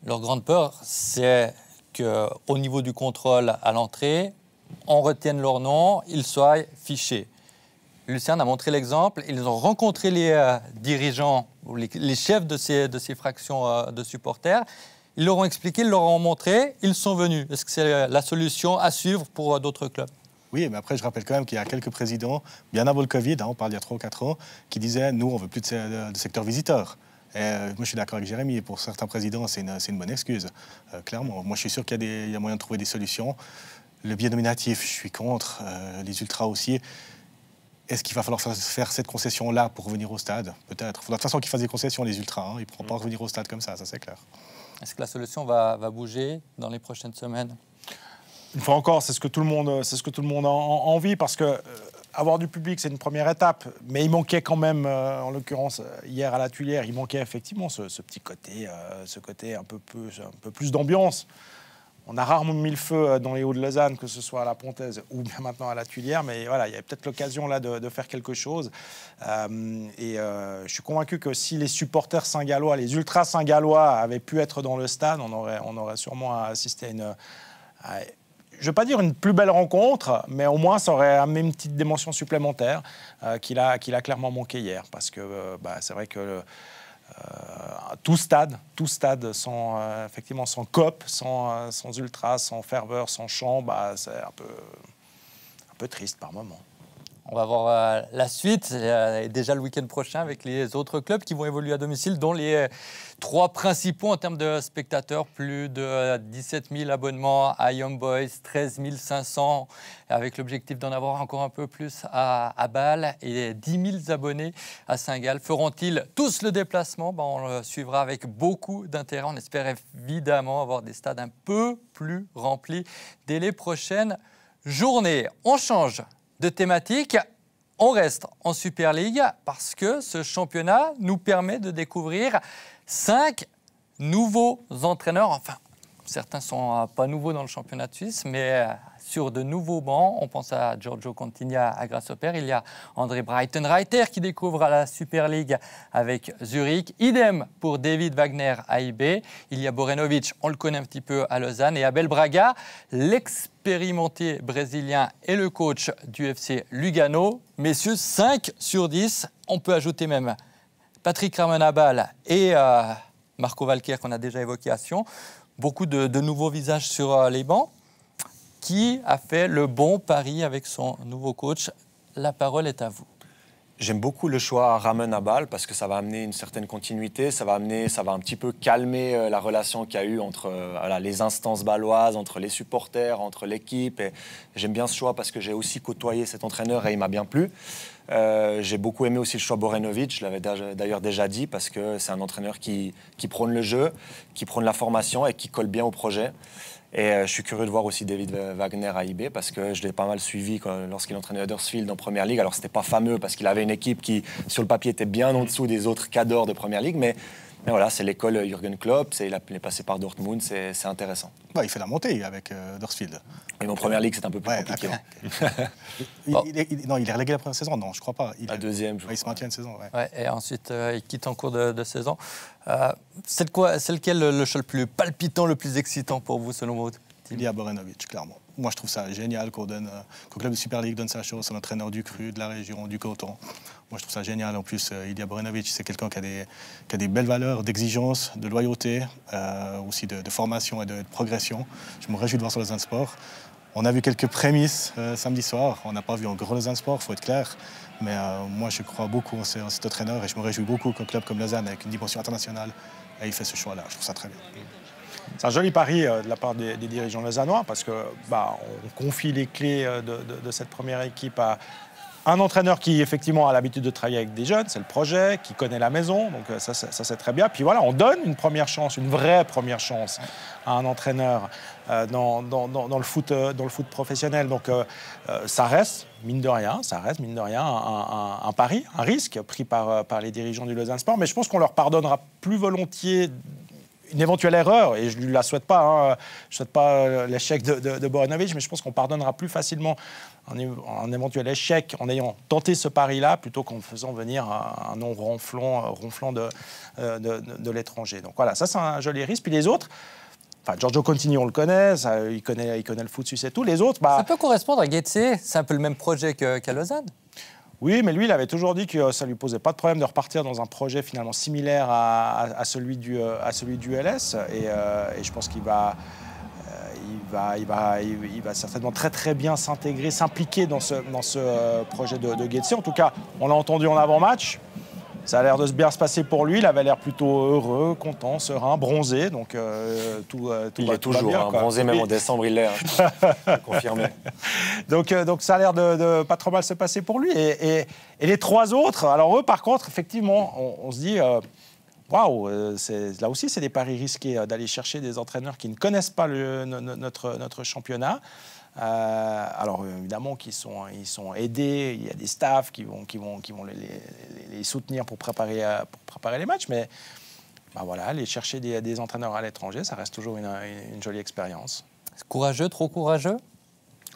Speaker 1: Leur grande peur, c'est qu'au niveau du contrôle à l'entrée, on retienne leur nom, ils soient fichés. Lucien a montré l'exemple. Ils ont rencontré les dirigeants, ou les chefs de ces fractions de supporters. Ils leur ont expliqué, ils leur ont montré, ils sont venus. Est-ce que c'est la solution à suivre pour d'autres clubs?
Speaker 2: Oui, mais après, je rappelle quand même qu'il y a quelques présidents, bien avant le Covid, on parle il y a 3 ou 4 ans, qui disaient « nous, on ne veut plus de secteur visiteur ». Moi, je suis d'accord avec Jérémy. Et pour certains présidents, c'est une bonne excuse, clairement. Moi, je suis sûr qu'il y a moyen de trouver des solutions. Le biais nominatif, je suis contre. Les ultras aussi. Est-ce qu'il va falloir faire cette concession-là pour revenir au stade? Peut-être. Il faudra de toute façon qu'ils fassent des concessions, les ultras. Ils ne pourront pas revenir au stade comme ça c'est clair.
Speaker 1: Est-ce que la solution va bouger dans les prochaines semaines?
Speaker 3: Une fois encore, c'est ce que tout le monde a envie, parce que avoir du public, c'est une première étape. Mais il manquait quand même, en l'occurrence, hier à la Tuilière, il manquait effectivement ce petit côté, un peu plus d'ambiance. On a rarement mis le feu dans les Hauts de Lausanne, que ce soit à la Pontaise ou bien maintenant à la Tuilière, mais voilà, il y avait peut-être l'occasion là de faire quelque chose. Je suis convaincu que si les supporters saint-gallois, les ultras saint-gallois avaient pu être dans le stade, on aurait sûrement assisté à je ne veux pas dire une plus belle rencontre, mais au moins ça aurait amené une petite dimension supplémentaire qu'il a clairement manqué hier, parce que c'est vrai que tout stade effectivement sans cop, sans ultra, sans ferveur, sans chant, c'est un peu triste par moment.
Speaker 1: On va voir la suite, déjà le week-end prochain avec les autres clubs qui vont évoluer à domicile, dont les 3 principaux en termes de spectateurs. Plus de 17 000 abonnements à Young Boys, 13 500 avec l'objectif d'en avoir encore un peu plus à Bâle et 10 000 abonnés à Saint-Gall. Feront-ils tous le déplacement? On le suivra avec beaucoup d'intérêt. On espère évidemment avoir des stades un peu plus remplis dès les prochaines journées. On change de thématique, on reste en Super League parce que ce championnat nous permet de découvrir 5 nouveaux entraîneurs, enfin, certains ne sont pas nouveaux dans le championnat de Suisse, mais sur de nouveaux bancs. On pense à Giorgio Continia à Grasshopper. Il y a André Breitenreiter qui découvre la Super League avec Zurich. Idem pour David Wagner à IB. Il y a Borenovic, on le connaît un petit peu à Lausanne. Et Abel Braga, l'expérimenté brésilien et le coach du FC Lugano. Messieurs, 5 sur 10. On peut ajouter même Patrick Ramenabal et Marco Valquer qu'on a déjà évoqué à Sion. Beaucoup de nouveaux visages sur les bancs. Qui a fait le bon pari avec son nouveau coach? La parole est à vous.
Speaker 4: J'aime beaucoup le choix Ramenabal parce que ça va amener une certaine continuité, ça va un petit peu calmer la relation qu'il y a eu entre les instances bâloises, entre les supporters, entre l'équipe. Et j'aime bien ce choix parce que j'ai aussi côtoyé cet entraîneur et il m'a bien plu. J'ai beaucoup aimé aussi le choix Borenovic, je l'avais d'ailleurs déjà dit, parce que c'est un entraîneur qui prône le jeu, qui prône la formation et qui colle bien au projet. Et je suis curieux de voir aussi David Wagner à IB parce que je l'ai pas mal suivi lorsqu'il entraînait Huddersfield en Première Ligue. Alors, c'était pas fameux parce qu'il avait une équipe qui, sur le papier, était bien en dessous des autres cadors de Première Ligue. Mais voilà, c'est l'école Jürgen Klopp. Il est passé par Dortmund. C'est intéressant.
Speaker 2: Il fait la montée avec Huddersfield.
Speaker 4: Et en Première Ligue, c'est un peu plus compliqué.
Speaker 2: Il est relégué la première saison? Non, je crois pas.
Speaker 4: La deuxième.
Speaker 2: Il se maintient une saison.
Speaker 1: Et ensuite, il quitte en cours de saison. C'est lequel le choix le plus palpitant, le plus excitant pour vous, selon vous?
Speaker 2: Il y a Borenovic, clairement. Moi, je trouve ça génial qu'au club de Super League donne sa chance, un entraîneur du cru, de la région, du canton. Moi, je trouve ça génial. En plus, Ilya Borenovic, c'est quelqu'un qui a des belles valeurs d'exigence, de loyauté, aussi de formation et de progression. Je me réjouis de voir sur Lausanne Sport. On a vu quelques prémices samedi soir. On n'a pas vu un gros Lausanne Sport, il faut être clair. Mais moi, je crois beaucoup en cet entraîneur et je me réjouis beaucoup qu'un club comme Lausanne, avec une dimension internationale, ait fait ce choix-là. Je trouve ça très bien.
Speaker 3: C'est un joli pari de la part des dirigeants lausannois parce que on confie les clés de cette première équipe à un entraîneur qui effectivement a l'habitude de travailler avec des jeunes, c'est le projet, qui connaît la maison, donc ça c'est très bien. Puis voilà, on donne une première chance, une vraie première chance à un entraîneur dans le foot professionnel. Donc ça reste mine de rien un pari, un risque pris par les dirigeants du Lausanne Sport, mais je pense qu'on leur pardonnera plus volontiers une éventuelle erreur, et je ne lui la souhaite pas, je ne souhaite pas l'échec de Borenovic, mais je pense qu'on pardonnera plus facilement un éventuel échec en ayant tenté ce pari-là plutôt qu'en faisant venir un nom ronflant de l'étranger. Donc voilà, ça c'est un joli risque. Puis les autres, Giorgio Contini, on le connaît, il connaît le foot suisse et tout. Les autres,
Speaker 1: ça peut correspondre à Getse, c'est un peu le même projet qu'à Lausanne.
Speaker 3: Oui, mais lui, il avait toujours dit que ça ne lui posait pas de problème de repartir dans un projet finalement similaire à celui du LS. Et je pense qu'il va certainement très très bien s'intégrer, s'impliquer dans ce projet de Getse. En tout cas, on l'a entendu en avant-match. Ça a l'air de bien se passer pour lui. Il avait l'air plutôt heureux, content, serein, bronzé. Donc tout
Speaker 4: il
Speaker 3: va,
Speaker 4: est toujours
Speaker 3: bien,
Speaker 4: bronzé, même en décembre, il l'est. Confirmé.
Speaker 3: Donc ça a l'air de pas trop mal se passer pour lui. Et les trois autres, alors eux, par contre, effectivement, on se dit... Waouh, là aussi, c'est des paris risqués d'aller chercher des entraîneurs qui ne connaissent pas notre championnat. Alors évidemment qu'ils sont aidés, il y a des staffs qui vont les soutenir pour préparer les matchs, mais voilà, aller chercher des entraîneurs à l'étranger, ça reste toujours une jolie expérience.
Speaker 1: Courageux, trop courageux?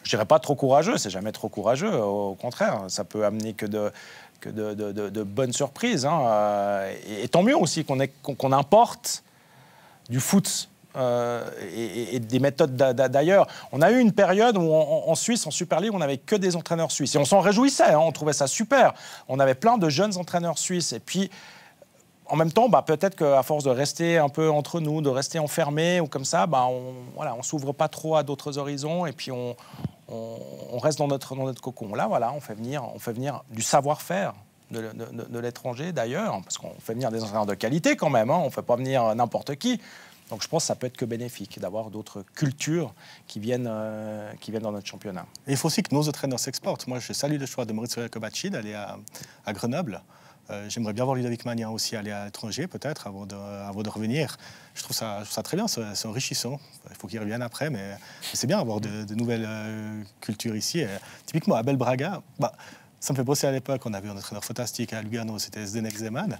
Speaker 3: Je dirais pas trop courageux, c'est jamais trop courageux, au contraire, ça peut amener que de bonnes surprises, hein. Et tant mieux aussi qu'on importe du foot et des méthodes d'ailleurs. On a eu une période où en Suisse, en Super League, on n'avait que des entraîneurs suisses. Et on s'en réjouissait, hein, on trouvait ça super. On avait plein de jeunes entraîneurs suisses. Et puis, en même temps, peut-être qu'à force de rester un peu entre nous, de rester enfermés ou comme ça, on s'ouvre pas trop à d'autres horizons et puis on reste dans notre cocon. Là, voilà, on fait venir du savoir-faire de l'étranger d'ailleurs, parce qu'on fait venir des entraîneurs de qualité quand même, hein, on ne fait pas venir n'importe qui. Donc je pense que ça peut être que bénéfique d'avoir d'autres cultures qui viennent dans notre championnat.
Speaker 2: Et il faut aussi que nos entraîneurs s'exportent. Moi, je salue le choix de Maurizio Jacobacci d'aller à Grenoble. J'aimerais bien voir Ludovic Magnan aussi aller à l'étranger, peut-être, avant de revenir. Je trouve ça très bien, c'est enrichissant. Il faut qu'il revienne après, mais c'est bien d'avoir de nouvelles cultures ici. Et typiquement, Abel Braga, Ça me fait bosser à l'époque, on avait un entraîneur fantastique à Lugano, c'était Zdenek Zeman.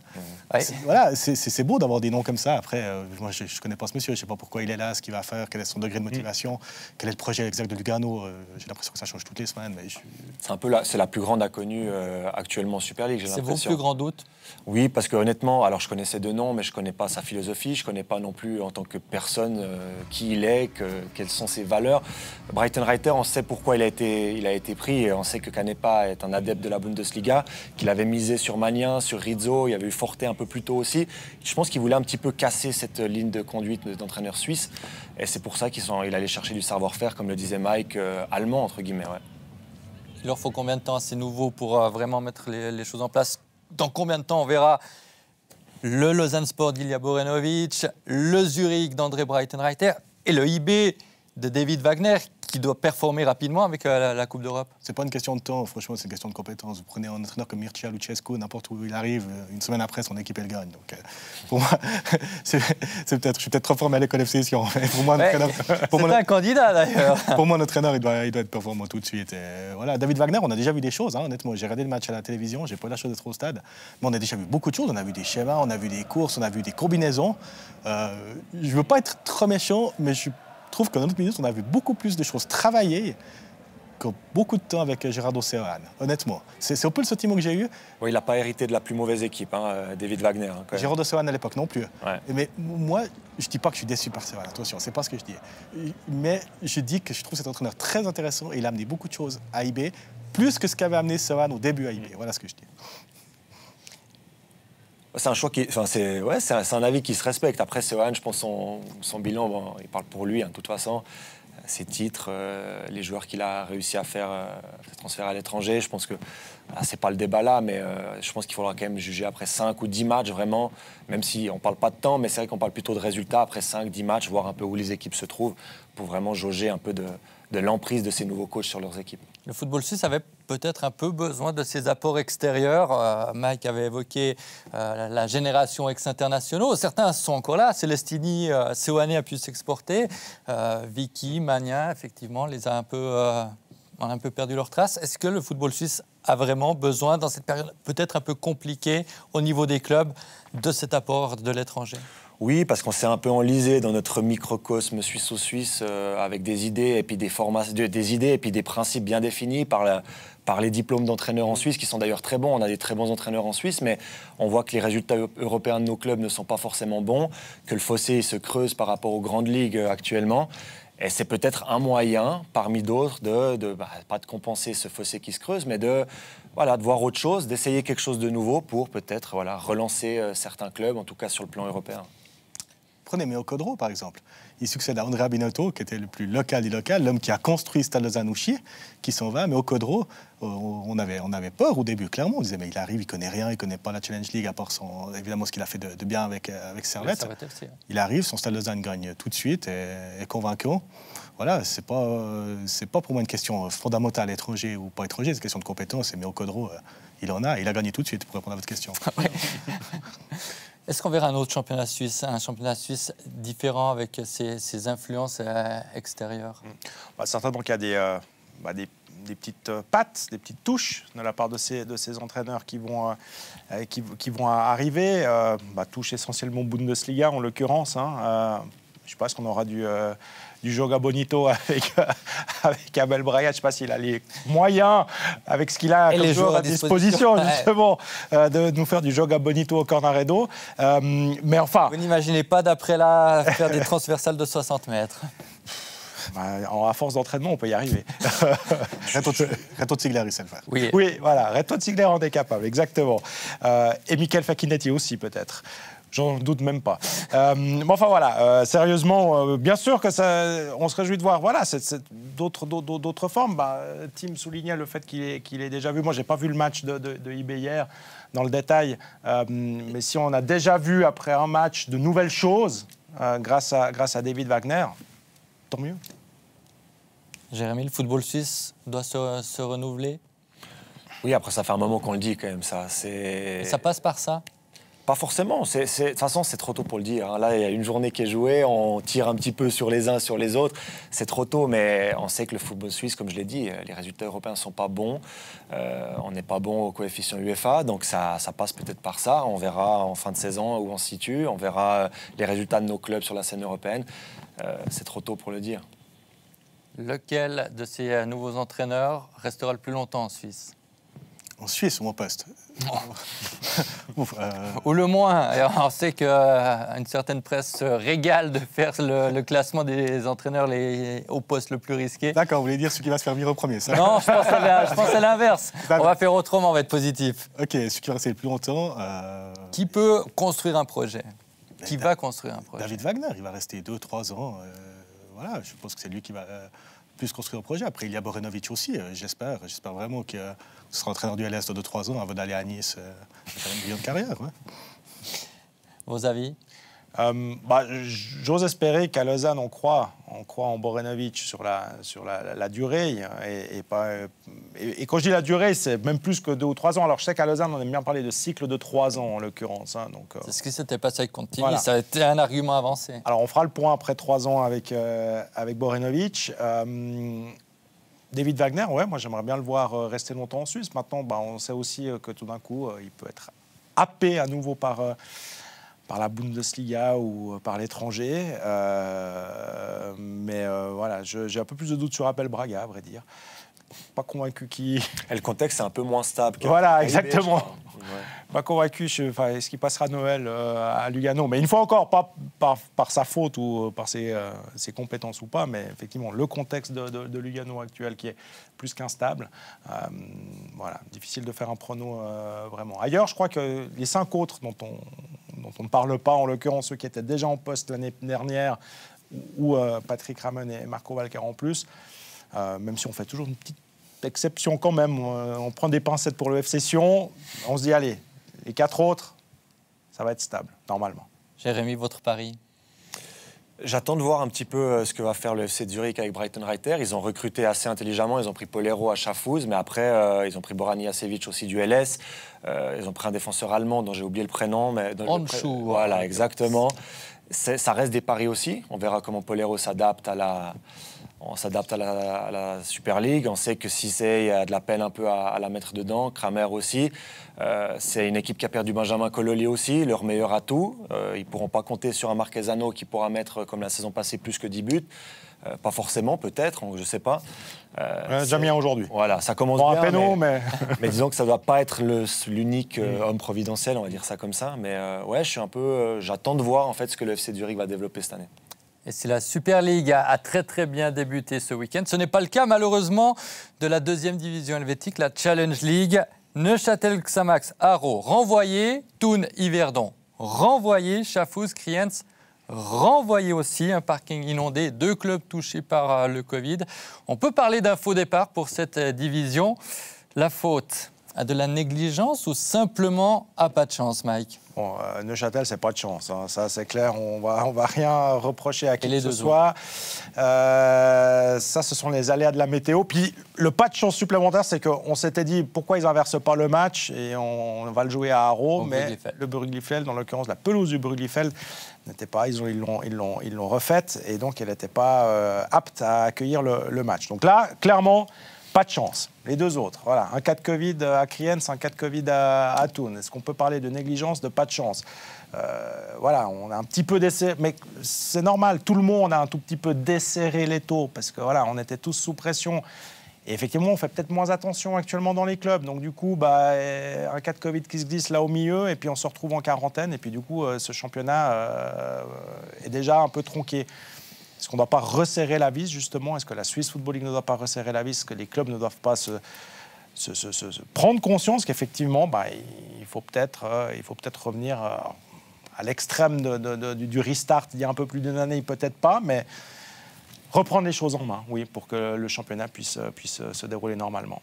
Speaker 1: Ouais.
Speaker 2: Voilà, c'est beau d'avoir des noms comme ça. Après, moi, je ne connais pas ce monsieur, je ne sais pas pourquoi il est là, ce qu'il va faire, quel est son degré de motivation, quel est le projet exact de Lugano. J'ai l'impression que ça change toutes les semaines.
Speaker 4: C'est la plus grande inconnue actuellement en Super League, j'ai l'impression.
Speaker 1: C'est vos plus grands doutes?
Speaker 4: Oui, parce que honnêtement, alors je connaissais deux noms, mais je ne connais pas sa philosophie, je ne connais pas non plus en tant que personne qui il est, quelles sont ses valeurs. Breitenreiter, on sait pourquoi il a été pris, et on sait que Canepa est un adepte de la Bundesliga, qu'il avait misé sur Magnin, sur Rizzo, il y avait eu Forte un peu plus tôt aussi. Je pense qu'il voulait un petit peu casser cette ligne de conduite d'entraîneur suisse, et c'est pour ça qu'il allait chercher du savoir-faire, comme le disait Mike, allemand, entre guillemets. Ouais.
Speaker 1: Il leur faut combien de temps à ces nouveaux pour vraiment mettre les choses en place? Dans combien de temps on verra le Lausanne Sport d'Ilya Borenovic, le Zurich d'André Breitenreiter et le IB de David Wagner qui doit performer rapidement avec la Coupe d'Europe?
Speaker 2: C'est pas une question de temps, franchement, c'est une question de compétence. Vous prenez un entraîneur comme Mircea Lucescu, n'importe où il arrive, une semaine après, son équipe, elle gagne. Donc, pour moi, je suis peut-être trop formé à l'école FC Sion. Pour moi,
Speaker 1: c'est un candidat, d'ailleurs.
Speaker 2: Pour moi, notre entraîneur, il doit être performant tout de suite. Et voilà. David Wagner, on a déjà vu des choses, hein, honnêtement. J'ai regardé le match à la télévision, j'ai pas eu la chance d'être au stade, mais on a déjà vu beaucoup de choses. On a vu des schémas, on a vu des courses, on a vu des combinaisons. Je veux pas être trop méchant, mais je trouve qu'en 90 minutes, on a vu beaucoup plus de choses travaillées que beaucoup de temps avec Gerardo Seoane, honnêtement. C'est un peu le sentiment que j'ai eu.
Speaker 4: Oui, il n'a pas hérité de la plus mauvaise équipe, David Wagner.
Speaker 2: Gerardo Seoane à l'époque non plus.
Speaker 4: Ouais.
Speaker 2: Mais moi, je ne dis pas que je suis déçu par Seoane, attention, c'est pas ce que je dis. Mais je dis que je trouve cet entraîneur très intéressant et il a amené beaucoup de choses à IB, plus que ce qu'avait amené Seoane au début à IB. Voilà ce que je dis.
Speaker 4: C'est un choix c'est un avis qui se respecte. Après, Seoane, je pense son bilan, bon, il parle pour lui, de toute façon. Ses titres, les joueurs qu'il a réussi à faire transférer à l'étranger, je pense que c'est pas le débat là, mais je pense qu'il faudra quand même juger après 5 ou 10 matchs, vraiment, même si on parle pas de temps, mais c'est vrai qu'on parle plutôt de résultats après 5-10 matchs, voir un peu où les équipes se trouvent, pour vraiment jauger un peu de l'emprise de ces nouveaux coachs sur leurs équipes.
Speaker 1: Le football suisse avait peut-être un peu besoin de ces apports extérieurs. Mike avait évoqué la génération ex-internationaux. Certains sont encore là. Celestini, Seoane a pu s'exporter. Vicky, Magnin, effectivement, ont un peu perdu leur trace. Est-ce que le football suisse a vraiment besoin, dans cette période peut-être un peu compliquée au niveau des clubs, de cet apport de l'étranger ?
Speaker 4: Oui, parce qu'on s'est un peu enlisé dans notre microcosme suisse-au-suisse avec des idées et puis des principes bien définis par les diplômes d'entraîneurs en Suisse, qui sont d'ailleurs très bons. On a des très bons entraîneurs en Suisse, mais on voit que les résultats européens de nos clubs ne sont pas forcément bons, que le fossé se creuse par rapport aux grandes ligues actuellement. Et c'est peut-être un moyen, parmi d'autres, pas de compenser ce fossé qui se creuse, mais de voir autre chose, d'essayer quelque chose de nouveau pour peut-être relancer certains clubs, en tout cas sur le plan européen.
Speaker 2: Prenez Meo Codro, par exemple. Il succède à Andrea Binotto, qui était le plus local du local, l'homme qui a construit Stade Lausanne-Ouchy, qui s'en va. Meo Codro, on avait peur au début, clairement. On disait, mais il arrive, il ne connaît rien, il ne connaît pas la Challenge League, à part évidemment ce qu'il a fait de bien avec Servette. Il arrive, son Stade Lausanne gagne tout de suite et est convaincant. Voilà, c'est pas pour moi une question fondamentale, étranger ou pas étranger, c'est une question de compétence. Et Meo Codro, il en a, il a gagné tout de suite, pour répondre à votre question.
Speaker 1: Est-ce qu'on verra un autre championnat suisse différent avec ses influences extérieures ?
Speaker 3: Certainement qu'il y a des petites pattes, des petites touches de la part de ces entraîneurs qui vont arriver. Touche essentiellement Bundesliga en l'occurrence. Je pense qu'on aura du Joga Bonito avec Abel Braga. Je ne sais pas s'il a les moyens, avec ce qu'il a comme joueur à disposition, justement, de nous faire du Joga Bonito au Cornaredo. Mais enfin...
Speaker 1: Vous n'imaginez pas, d'après là, faire des transversales de 60 mètres?
Speaker 3: À force d'entraînement, on peut y arriver.
Speaker 2: Reto Ziegler, il sait le faire.
Speaker 3: Oui, voilà. Reto Ziegler en est capable, exactement. Et Michael Facchinetti aussi, peut-être. J'en doute même pas. Mais enfin voilà, sérieusement, bien sûr que on se réjouit de voir d'autres formes. Tim soulignait le fait qu'il ait déjà vu. Moi, j'ai pas vu le match de IB hier dans le détail, mais si on a déjà vu après un match de nouvelles choses grâce à David Wagner, tant mieux.
Speaker 1: Jérémy, le football suisse doit se renouveler.
Speaker 4: Oui, après ça fait un moment qu'on le dit quand même. Ça
Speaker 1: passe par ça.
Speaker 4: Pas forcément. De toute façon, c'est trop tôt pour le dire. Là, il y a une journée qui est jouée, on tire un petit peu sur les uns, sur les autres. C'est trop tôt, mais on sait que le football suisse, comme je l'ai dit, les résultats européens ne sont pas bons. On n'est pas bon au coefficient UEFA, donc ça passe peut-être par ça. On verra en fin de saison où on se situe. On verra les résultats de nos clubs sur la scène européenne. C'est trop tôt pour le dire.
Speaker 1: Lequel de ces nouveaux entraîneurs restera le plus longtemps en Suisse?
Speaker 2: En Suisse, mon poste.
Speaker 1: Ou le moins. Et on sait qu'une certaine presse se régale de faire le classement des entraîneurs au poste le plus risqué.
Speaker 2: D'accord, vous voulez dire celui qui va se faire virer au premier, ça?
Speaker 1: Non, je pense à l'inverse. On va faire autrement, on va être positif.
Speaker 2: Ok, celui qui va rester le plus longtemps...
Speaker 1: Qui peut construire un projet? Qui va construire un projet?
Speaker 2: David Wagner, il va rester 2-3 ans. Voilà, je pense que c'est lui qui va plus construire un projet. Après, il y a Borenovic aussi, j'espère. J'espère vraiment qu'il sera entraîneur du LS dans 2-3 ans avant d'aller à Nice. Faire une grande carrière. Ouais.
Speaker 1: Vos avis?
Speaker 3: J'ose espérer qu'à Lausanne, on croit en Borenovic sur la durée. Et quand je dis la durée, c'est même plus que 2 ou 3 ans. Alors, je sais qu'à Lausanne, on aime bien parler de cycle de 3 ans, en l'occurrence. Hein,
Speaker 1: c'est ce qui s'était passé avec Contini.
Speaker 3: Voilà.
Speaker 1: Ça a été un argument avancé.
Speaker 3: Alors, on fera le point après 3 ans avec Borenovic. David Wagner, ouais, moi, j'aimerais bien le voir rester longtemps en Suisse. Maintenant, on sait aussi que tout d'un coup, il peut être happé à nouveau par la Bundesliga ou par l'étranger. Mais voilà, j'ai un peu plus de doutes sur Apple Braga, à vrai dire. Pas convaincu qui...
Speaker 4: Et le contexte est un peu moins stable.
Speaker 3: Voilà, exactement.
Speaker 4: Ouais.
Speaker 3: Pas convaincu. Est-ce qu'il passera Noël à Lugano? Mais une fois encore, pas par sa faute ou par ses compétences ou pas, mais effectivement, le contexte de Lugano actuel qui est plus qu'instable. Voilà, difficile de faire un prono vraiment. Ailleurs, je crois que les 5 autres dont on ne parle pas, en l'occurrence ceux qui étaient déjà en poste l'année dernière, ou Patrick Ramen et Marco Walker en plus, même si on fait toujours une petite exception quand même, on prend des pincettes pour le FC Sion, on se dit allez, les 4 autres, ça va être stable, normalement.
Speaker 1: Jérémy, votre pari?
Speaker 4: J'attends de voir un petit peu ce que va faire le FC Zurich avec Brighton Reiter. Ils ont recruté assez intelligemment, ils ont pris Polero à Schaffhouse, mais après, ils ont pris Boran Iasevic aussi du LS. Ils ont pris un défenseur allemand dont j'ai oublié le prénom.
Speaker 1: Anschu.
Speaker 4: Voilà, exactement. Ça reste des paris aussi. On verra comment Polero s'adapte à la Super League. On sait que Cissé a de la peine un peu à la mettre dedans. Kramer aussi. C'est une équipe qui a perdu Benjamin Cololi aussi, leur meilleur atout. Ils ne pourront pas compter sur un Marquezano qui pourra mettre, comme la saison passée, plus que 10 buts. Pas forcément, peut-être, je ne sais pas.
Speaker 3: Déjà mis aujourd'hui.
Speaker 4: Voilà, ça commence
Speaker 3: bon,
Speaker 4: bien.
Speaker 3: Un péno, mais...
Speaker 4: mais disons que ça ne doit pas être l'unique homme providentiel, on va dire ça comme ça. Mais ouais, j'attends de voir en fait ce que le FC Zurich va développer cette année.
Speaker 1: Et si la Super League a très très bien débuté ce week-end, ce n'est pas le cas malheureusement de la 2e division helvétique, la Challenge League. Neuchâtel Xamax Haro renvoyé, Thun Yverdon renvoyé, Schaffhouse Kriens renvoyé aussi, un parking inondé, 2 clubs touchés par le Covid. On peut parler d'un faux départ pour cette division. La faute à de la négligence ou simplement à pas de chance, Mike?
Speaker 3: Bon, Neuchâtel, c'est pas de chance, hein. Ça c'est clair, on va rien reprocher à qui que ce soit. Ça, ce sont les aléas de la météo. Puis le pas de chance supplémentaire, c'est qu'on s'était dit pourquoi ils inversent pas le match et on va le jouer à Haro, mais le Brugglifeld, dans l'occurrence la pelouse du Brugglifeld, n'était pas, ils l'ont refaite et donc elle n'était pas apte à accueillir le match. Donc là, clairement, pas de chance. Les 2 autres, voilà, un cas de Covid à Kriens, un cas de Covid à Thun. Est-ce qu'on peut parler de négligence, de pas de chance? Voilà, on a un petit peu desserré, mais c'est normal, tout le monde a un tout petit peu desserré les taux, parce que voilà, on était tous sous pression. Et effectivement, on fait peut-être moins attention actuellement dans les clubs. Donc du coup, un cas de Covid qui se glisse là au milieu, et puis on se retrouve en quarantaine, et puis du coup, ce championnat est déjà un peu tronqué. Est-ce qu'on ne doit pas resserrer la vis, justement? Est-ce que la Swiss Football League ne doit pas resserrer la vis? Est-ce que les clubs ne doivent pas se prendre conscience qu'effectivement, il faut peut-être revenir à l'extrême du restart il y a un peu plus d'une année, peut-être pas, mais reprendre les choses en main, oui, pour que le championnat puisse se dérouler normalement.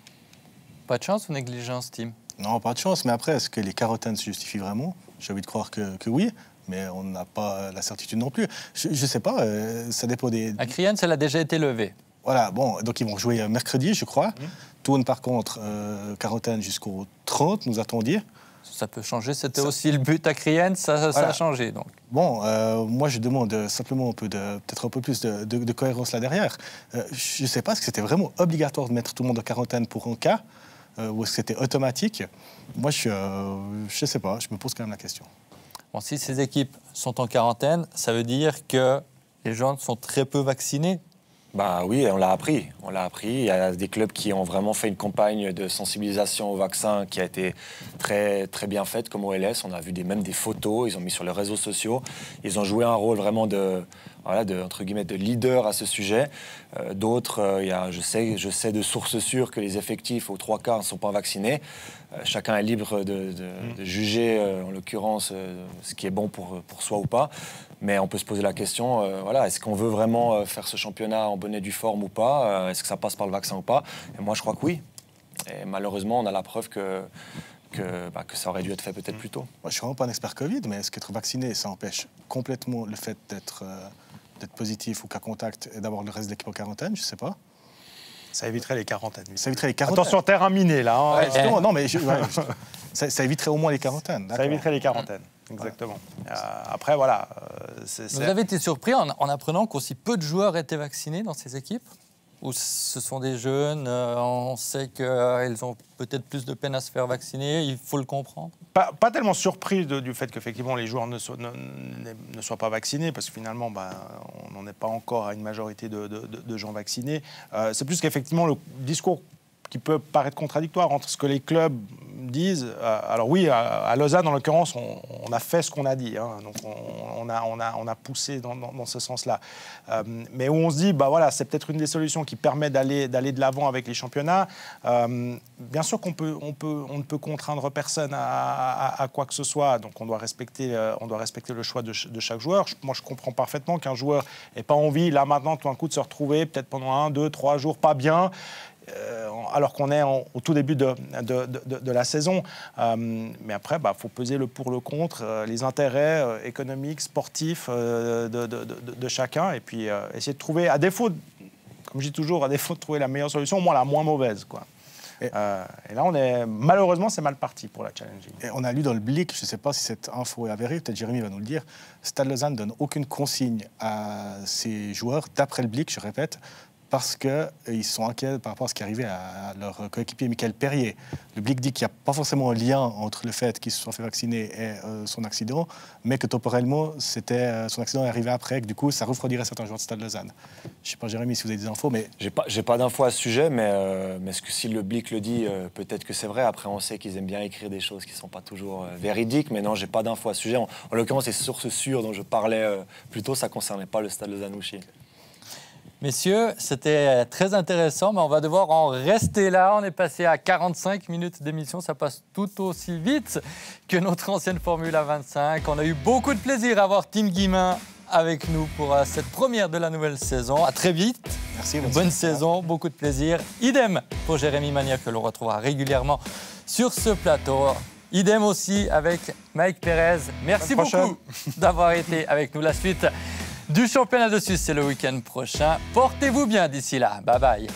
Speaker 1: Pas de chance ou négligence, Tim?
Speaker 2: Non, pas de chance, mais après, est-ce que les carottènes se justifient vraiment? J'ai envie de croire que oui. Mais on n'a pas la certitude non plus. Je ne sais pas, ça dépend des...
Speaker 1: À Kriens, elle a déjà été levée.
Speaker 2: Voilà, bon, donc ils vont jouer mercredi, je crois. Thun, par contre, quarantaine jusqu'au 30, nous a-t-on dit.
Speaker 1: ça peut changer. C'était aussi le but à Kriens, ça a changé. Donc.
Speaker 2: Bon, moi je demande simplement peut-être un peu plus de cohérence là derrière. Je ne sais pas, est-ce que c'était vraiment obligatoire de mettre tout le monde en quarantaine pour un cas ou est-ce que c'était automatique? Moi je ne sais pas, je me pose quand même la question.
Speaker 1: Bon, si ces équipes sont en quarantaine, ça veut dire que les gens sont très peu vaccinés.
Speaker 4: Bah oui, on l'a appris. Il y a des clubs qui ont vraiment fait une campagne de sensibilisation au vaccin qui a été très, très bien faite, comme OLS. On a vu même des photos, ils ont mis sur les réseaux sociaux. Ils ont joué un rôle vraiment entre guillemets, de leader à ce sujet. D'autres, je sais de sources sûres que les effectifs aux 3/4 ne sont pas vaccinés. Chacun est libre de juger, en l'occurrence, ce qui est bon pour soi ou pas. Mais on peut se poser la question, est-ce qu'on veut vraiment faire ce championnat en bonne et due forme ou pas? Est-ce que ça passe par le vaccin ou pas? Et moi, je crois que oui. Et malheureusement, on a la preuve que ça aurait dû être fait peut-être plus tôt.
Speaker 2: Moi, je ne suis vraiment pas un expert Covid, mais est-ce qu'être vacciné, ça empêche complètement le fait d'être positif ou cas contact et d'avoir le reste de l'équipe en quarantaine? Je ne sais pas.
Speaker 3: Ça éviterait les quarantaines.
Speaker 2: Ça éviterait les quarantaines.
Speaker 3: Attention, terrain miné, là. Hein.
Speaker 2: Ouais, justement, non, mais ça éviterait au moins les quarantaines.
Speaker 3: Ça éviterait les quarantaines, exactement. Après, voilà.
Speaker 1: Vous avez été surpris en apprenant qu'aussi peu de joueurs étaient vaccinés dans ces équipes? Ou ce sont des jeunes, on sait qu'ils ont peut-être plus de peine à se faire vacciner, il faut le comprendre?
Speaker 3: Pas tellement surpris du fait qu'effectivement les joueurs ne soient pas vaccinés, parce que finalement, on n'en est pas encore à une majorité de gens vaccinés. C'est plus qu'effectivement le discours qui peut paraître contradictoire entre ce que les clubs disent. Alors oui, à Lausanne, en l'occurrence, on a fait ce qu'on a dit. Hein, donc on a poussé dans ce sens-là. Mais où on se dit, c'est peut-être une des solutions qui permet d'aller de l'avant avec les championnats. Bien sûr qu'on ne peut contraindre personne à quoi que ce soit. Donc on doit respecter le choix de chaque joueur. Moi, je comprends parfaitement qu'un joueur n'ait pas envie, là maintenant, tout d'un coup, de se retrouver peut-être pendant 1, 2, 3 jours pas bien. Alors qu'on est au tout début de la saison. Mais après, faut peser le pour, le contre, les intérêts économiques, sportifs de chacun, et puis essayer de trouver, à défaut, comme je dis toujours, à défaut de trouver la meilleure solution, au moins la moins mauvaise, quoi. Et là, malheureusement, c'est mal parti pour la Challenging.
Speaker 2: Et on a lu dans le Blick, je ne sais pas si cette info est avérée, peut-être Jérémy va nous le dire, Stade Lausanne ne donne aucune consigne à ses joueurs, d'après le Blick, je répète, parce qu'ils sont inquiets par rapport à ce qui est arrivé à leur coéquipier Michael Perrier. Le Blick dit qu'il n'y a pas forcément un lien entre le fait qu'il se soit fait vacciner et son accident, mais que temporellement, son accident est arrivé après, et que du coup, ça refroidirait certains joueurs de Stade Lausanne. Je ne sais pas, Jérémy, si vous avez des infos, mais...
Speaker 4: J'ai pas d'infos à ce sujet, mais si le Blick le dit, peut-être que c'est vrai. Après, on sait qu'ils aiment bien écrire des choses qui ne sont pas toujours véridiques, mais non, j'ai pas d'infos à ce sujet. En l'occurrence, les sources sûres dont je parlais plus tôt, ça ne concernait pas le Stade Lausanne-Ouchy.
Speaker 1: Messieurs, c'était très intéressant, mais on va devoir en rester là. On est passé à 45 minutes d'émission. Ça passe tout aussi vite que notre ancienne Formule 25. On a eu beaucoup de plaisir à avoir Tim Guillemin avec nous pour cette première de la nouvelle saison. À très vite.
Speaker 2: Merci.
Speaker 1: Bonne saison, beaucoup de plaisir. Idem pour Jérémy Magnier, que l'on retrouvera régulièrement sur ce plateau. Idem aussi avec Mike Pérez. Merci beaucoup d'avoir été avec nous. La suite du championnat de Suisse, c'est le week-end prochain. Portez-vous bien d'ici là. Bye bye.